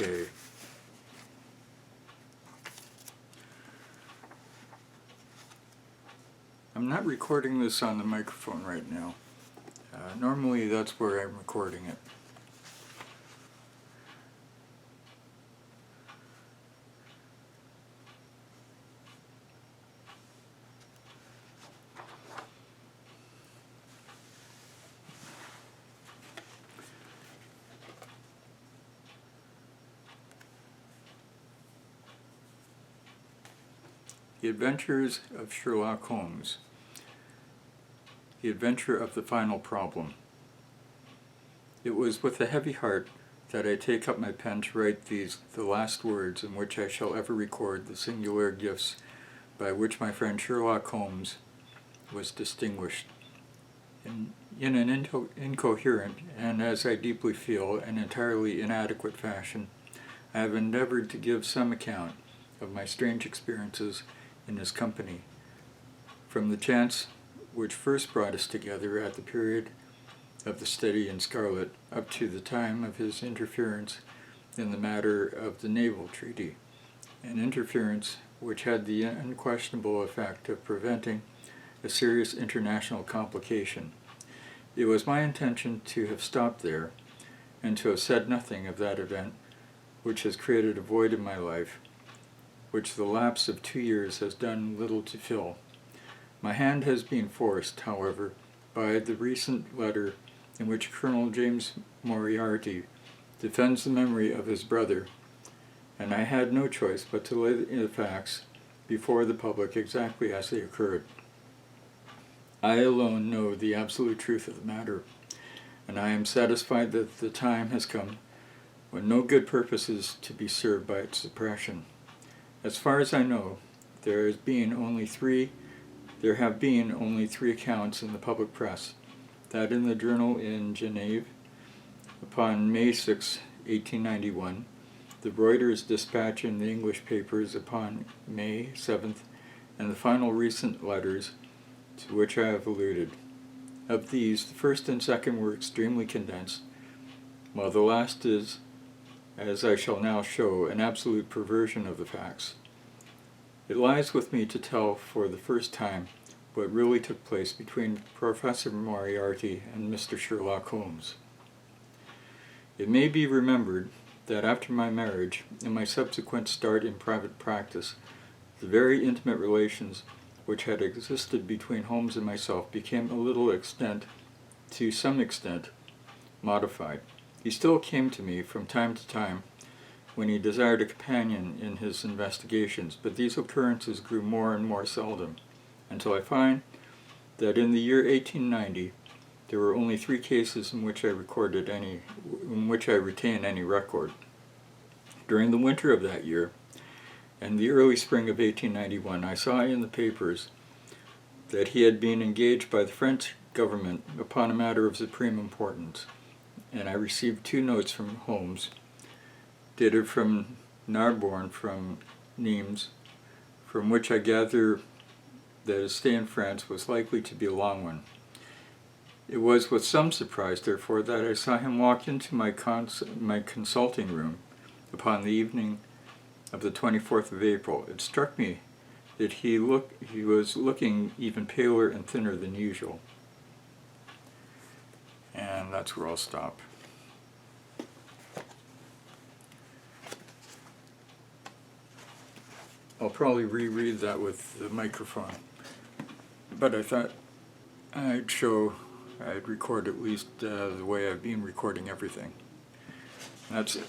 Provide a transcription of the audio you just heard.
Okay. I'm not recording this on the microphone right now. Normally that's where I'm recording it. The Adventures of Sherlock Holmes. The Adventure of the Final Problem. It was with a heavy heart that I take up my pen to write these, the last words in which I shall ever record the singular gifts by which my friend Sherlock Holmes was distinguished. In an incoherent, and as I deeply feel, an entirely inadequate fashion, I have endeavored to give some account of my strange experiences in his company, from the chance which first brought us together at the period of the study in Scarlet up to the time of his interference in the matter of the naval treaty, an interference which had the unquestionable effect of preventing a serious international complication. It was my intention to have stopped there and to have said nothing of that event which has created a void in my life, which the lapse of 2 years has done little to fill. My hand has been forced, however, by the recent letter in which Colonel James Moriarty defends the memory of his brother, and I had no choice but to lay the facts before the public exactly as they occurred. I alone know the absolute truth of the matter, and I am satisfied that the time has come when no good purpose is to be served by its suppression. As far as I know, there have been only three accounts in the public press: that in the journal in Geneva upon May 6, 1891, the Reuters dispatch in the English papers upon May 7th, and the final recent letters to which I have alluded. Of these, the first and second were extremely condensed, while the last is, as I shall now show, an absolute perversion of the facts. It lies with me to tell for the first time what really took place between Professor Moriarty and Mr. Sherlock Holmes. It may be remembered that after my marriage and my subsequent start in private practice, the very intimate relations which had existed between Holmes and myself became to some extent, modified. He still came to me from time to time when he desired a companion in his investigations, but these occurrences grew more and more seldom, until I find that in the year 1890 there were only 3 cases in which I retain any record. During the winter of that year and the early spring of 1891, I saw in the papers that he had been engaged by the French government upon a matter of supreme importance, and I received 2 notes from Holmes, dated from Narbonne, from Nimes, from which I gather that his stay in France was likely to be a long one. It was with some surprise, therefore, that I saw him walk into my consulting room upon the evening of the 24th of April. It struck me that he was looking even paler and thinner than usual. And that's where I'll stop. I'll probably reread that with the microphone, but I thought I'd record at least the way I've been recording everything. That's it.